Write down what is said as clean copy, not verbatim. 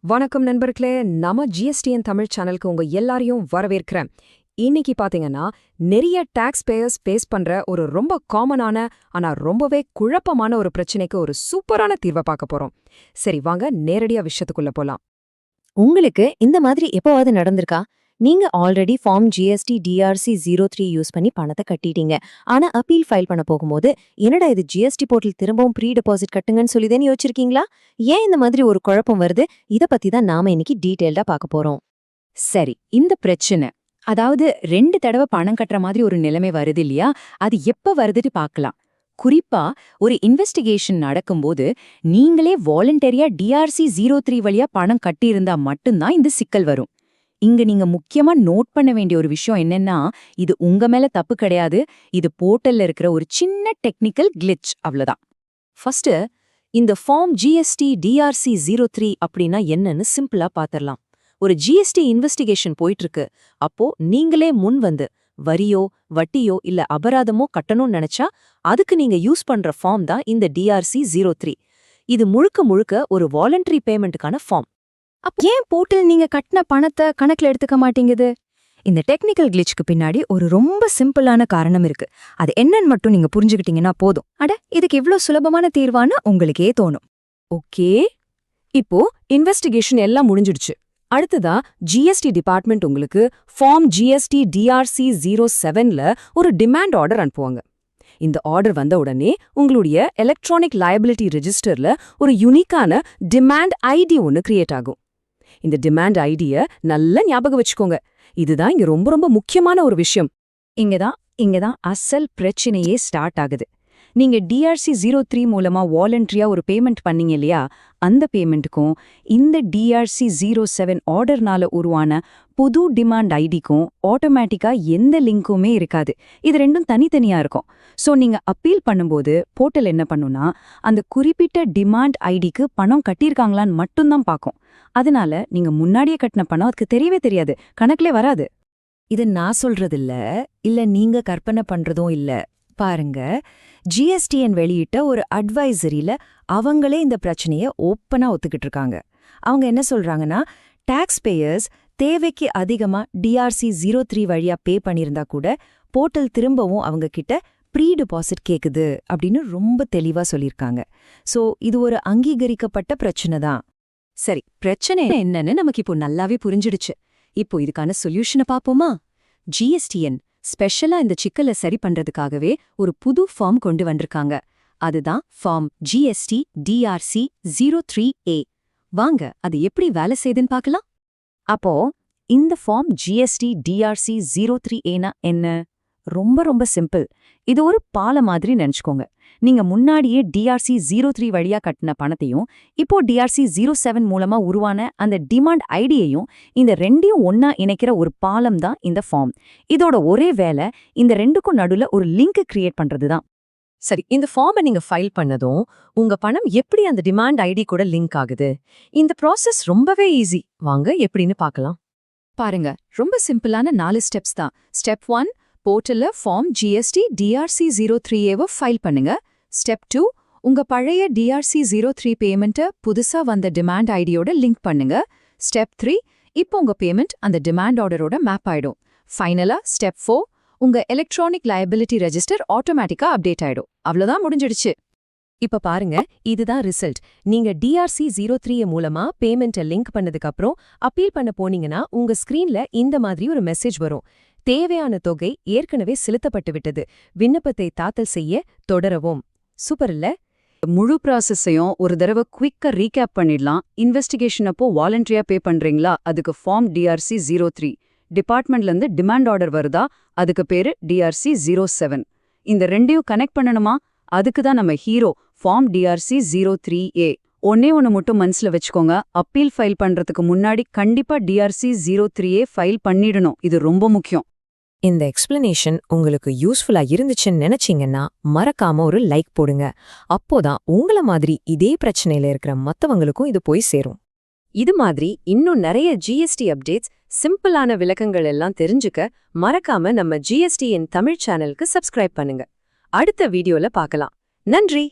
வணக்கம் நண்பர்களே, நம்ம ஜிஎஸ்டிஎன் தமிழ் சேனலுக்கு உங்க எல்லாரையும் வரவேற்கிறேன். இன்னைக்கு பாத்தீங்கன்னா நிறைய டாக்ஸ் பேயர்ஸ் ஃபேஸ் பண்ற ஒரு ரொம்ப காமனான ஆனா ரொம்பவே குழப்பமான ஒரு பிரச்சனைக்கு ஒரு சூப்பரான தீர்வை பார்க்க போறோம். சரி வாங்க நேரடியா விஷயத்துக்குள்ள போலாம். உங்களுக்கு இந்த மாதிரி எப்போவாவது நடந்திருக்கா? நீங்க already form GST DRC 03 use பண்ணி பணத்தை கட்டிட்டீங்க. ஆனா அப்பீல் ஃபைல் பண்ண போகும்போது என்னடா இது ஜிஎஸ்டி போர்ட்டல் திரும்பவும் ப்ரீ டெபாசிட் கட்டுங்கன்னு சொல்லிதேன்னு யோசிச்சிருக்கீங்களா? ஏன் இந்த மாதிரி ஒரு குழப்பம் வருது? இத பத்தி தான் நாம இன்னைக்கு டீடைல்டா பார்க்க போறோம். சரி, இந்த பிரச்சனை அதாவது 2 தடவை பணம் கட்டுற மாதிரி ஒரு நிலைமை வருது இல்லையா? அது எப்ப வருதுன்னு பார்க்கலாம். குறிப்பா ஒரு இன்வெஸ்டிகேஷன் நடக்கும்போது நீங்களே வாலண்டரியா டிஆர்சி 03 வழியா பணம் கட்டியிருந்தா மட்டும்தான் இந்த சிக்கல் வரும். இங்க நீங்க முக்கியமா நோட் பண்ண வேண்டிய ஒரு விஷயம் என்னன்னா, இது உங்க மேல தப்பு கிடையாது. இது போர்ட்டல்ல இருக்கிற ஒரு சின்ன டெக்னிக்கல் கிளிட்ச், அவ்வளவுதான். ஃபர்ஸ்ட் இந்த ஃபார்ம் ஜிஎஸ்டி டிஆர்சி 03 அப்படின்னா என்னன்னு சிம்பிளா பாத்திரலாம். ஒரு ஜிஎஸ்டி இன்வெஸ்டிகேஷன் போயிட்டு இருக்கு. அப்போ நீங்களே முன் வந்து வரியோ வட்டியோ இல்ல அபராதமோ கட்டணும்னு நினைச்சா அதுக்கு நீங்க யூஸ் பண்ற ஃபார்ம் தான் இந்த டிஆர்சி 03. இது முழுக்க முழுக்க ஒரு வாலண்டரி பேமெண்ட்டுக்கான ஃபார்ம். ஏன் போர்ட்டல் நீங்க கட்டின பணத்தை கணக்குல எடுத்துக்க மாட்டேங்குது? இந்த டெக்னிக்கல் கிளிச்சுக்கு பின்னாடி ஒரு ரொம்ப சிம்பிளான காரணம் இருக்கு. அது என்னன்னு மட்டும் நீங்க புரிஞ்சுக்கிட்டீங்கன்னா போதும். இதுக்கு இவ்ளோ சுலபமான தீர்வான்னு உங்களுக்கே தோணும். ஓகே, இப்போ இன்வெஸ்டிகேஷன் எல்லாம் முடிஞ்சிடுச்சு. அடுத்ததா ஜிஎஸ்டி டிபார்ட்மெண்ட் உங்களுக்கு ஃபார்ம் ஜிஎஸ்டி டிஆர்சி 07ல ஒரு டிமாண்ட் ஆர்டர் அனுப்புவாங்க. இந்த ஆர்டர் வந்த உடனே உங்களுடைய எலக்ட்ரானிக் லயபிலிட்டி ரெஜிஸ்டர்ல ஒரு யுனிக்கான டிமாண்ட் ஐடி ஒன்னு கிரியேட் ஆகும். இந்த டிமாண்ட் ஐடிய நல்லா ஞாபகம் வச்சுக்கோங்க. இதுதான் இங்க ரொம்ப ரொம்ப முக்கியமான ஒரு விஷயம். இங்கதான் அசல் பிரச்சனையே ஸ்டார்ட் ஆகுது. நீங்க டிஆர்சி 03 மூலமா வாலண்டரியா ஒரு பேமெண்ட் பண்ணீங்க இல்லையா? அந்த பேமெண்ட்டுக்கும் இந்த டிஆர்சி 07 ஆர்டர்னால உருவான புது டிமாண்ட் ஐடிக்கும் ஆட்டோமேட்டிக்கா எந்த லிங்க்குமே இருக்காது. இது ரெண்டும் தனித்தனியா இருக்கும். சோ நீங்க அப்பீல் பண்ணும்போது போர்ட்டல் என்ன பண்ணுனா, அந்த குறிப்பிட்ட டிமாண்ட் ஐடிக்கு பணம் கட்டியிருக்காங்களான்னு மட்டும்தான் பார்க்கும். அதனால நீங்க முன்னாடியே கட்டின பணம் அதுக்கு தெரியவே தெரியாது, கணக்குலே வராது. இது நான் சொல்றதில்ல, இல்ல நீங்க கற்பனை பண்றதும் இல்ல. பாருங்க, ஜிஎஸ்டிஎன் வெளியிட்ட ஒரு அட்வைசரியில அவங்களே இந்த பிரச்சனைய ஓப்பனா ஒத்துக்கிட்டு இருக்காங்க. அவங்க என்ன சொல்றாங்கன்னா, டாக்ஸ் பேயர்ஸ் தேவைக்கு அதிகமா டிஆர்சி 03 வழியா பே பண்ணியிருந்தா கூட போர்ட்டல் திரும்பவும் அவங்க கிட்ட ப்ரீ டெபாசிட் கேக்குது அப்படின்னு ரொம்ப தெளிவா சொல்லியிருக்காங்க. சோ இது ஒரு அங்கீகரிக்கப்பட்ட பிரச்சனை தான். சரி, பிரச்சனை என்னன்னு நமக்கு இப்போ நல்லாவே புரிஞ்சிடுச்சு. இப்போ இதுக்கான சொல்யூஷனை பாப்போமா? ஜிஎஸ்டிஎன் ஸ்பெஷலா இந்த சிக்கலை சரி பண்றதுக்காகவே ஒரு புது ஃபார்ம் கொண்டு வந்திருக்காங்க. அதுதான் ஃபார்ம் ஜிஎஸ்டி டிஆர்சி 03A. வாங்க அது எப்படி வேலை செய்யுதுன்னு பார்க்கலாம். அப்போ இந்த ஃபார்ம் ஜிஎஸ்டி டிஆர்சி 03Aனா என்ன? ரொம்ப ரொம்ப சிம்பிள். இது ஒரு பால மாதிரி நினைச்சுக்கோங்க. நீங்க முன்னாடியே டிஆர்சி 03 வழியா கட்டின பணத்தையும் இப்போ டிஆர்சி 07 மூலமா உருவான அந்த டிமாண்ட் ஐடியையும் இந்த ரெண்டையும் ஒன்னா இணைக்கிற ஒரு பாலம் தான் இந்த ஃபார்ம். இதோட ஒரே வேலை இந்த ரெண்டுக்கும் நடுல ஒரு லிங்க் கிரியேட் பண்றதுதான். சரி, இந்த ஃபார்மை நீங்க ஃபைல் பண்ணதும் உங்க பணம் எப்படி அந்த டிமாண்ட் ஐடி கூட லிங்க் ஆகுது? இந்த ப்ராசஸ் ரொம்பவே ஈஸி. வாங்க எப்படின்னு பார்க்கலாம். பாருங்க, ரொம்ப சிம்பிளான 4 ஸ்டெப்ஸ் தான். ஸ்டெப் 1, போர்ட்டல்ல ஃபார்ம் ஜிஎஸ்டி டிஆர்சி 03Aவை ஃபைல் பண்ணுங்க. ஸ்டெப் 2, உங்க பழைய டிஆர்சி 03 பேமெண்ட்டை புதுசா வந்த டிமாண்ட் ஐடியோட லிங்க் பண்ணுங்க. ஸ்டெப் 3, இப்போ உங்க பேமெண்ட் அந்த டிமாண்ட் ஆர்டரோட மேப் ஆயிடும். ஃபைனலா ஸ்டெப் 4, உங்க எலக்ட்ரானிக் லயபிலிட்டி ரெஜிஸ்டர் ஆட்டோமேட்டிக்கா அப்டேட் ஆயிடும். அவ்வளவுதான், முடிஞ்சிடுச்சு. இப்ப பாருங்க, இதுதான் ரிசல்ட். நீங்க டிஆர்சி 03 மூலமா பேமெண்ட்டை லிங்க் பண்ணதுக்கு அப்புறம் அப்பீல் பண்ண போனீங்கன்னா உங்க ஸ்கிரீன்ல இந்த மாதிரி ஒரு மெசேஜ் வரும். தேவையான தொகை ஏற்கனவே செலுத்தப்பட்டு விட்டது. விண்ணப்பத்தை தாக்கல் செய்ய தொடரவும். சூப்பர் இல்ல? முழு ப்ராசஸையும் ஒரு தடவை குவிக்கா ரீகேப் பண்ணிடலாம். இன்வெஸ்டிகேஷன் அப்போ வாலண்டரியா பே பண்றீங்களா? அதுக்கு ஃபார்ம் டிஆர்சி 03. டிபார்ட்மெண்ட்ல இருந்து டிமாண்ட் ஆர்டர் வருதா? அதுக்கு பேரு டிஆர்சி 07. இந்த ரெண்டையும் கனெக்ட் பண்ணணுமா? அதுக்கு தான் நம்ம ஹீரோ ஃபார்ம் டிஆர்சி 03A. ஒண்ணு மட்டும் மனசுல வச்சுக்கோங்க, அப்பீல் ஃபைல் பண்றதுக்கு முன்னாடி கண்டிப்பா டிஆர்சி 03A ஃபைல் பண்ணிடணும். இது ரொம்ப முக்கியம். இந்த எக்ஸ்பிளனேஷன் உங்களுக்கு யூஸ்ஃபுல்லா இருந்துச்சுன்னு நினைச்சீங்கன்னா மறக்காம ஒரு லைக் போடுங்க. அப்போதான் உங்கள மாதிரி இதே பிரச்சனையில இருக்கிற மத்தவங்களுக்கும் இது போய் சேரும். இது மாதிரி இன்னும் நிறைய ஜிஎஸ்டி அப்டேட்ஸ், சிம்பிளான விளக்கங்கள் எல்லாம் தெரிஞ்சுக்க மறக்காம நம்ம ஜிஎஸ்டியின் தமிழ் சேனலுக்கு சப்ஸ்கிரைப் பண்ணுங்க. அடுத்த வீடியோல பார்க்கலாம். நன்றி.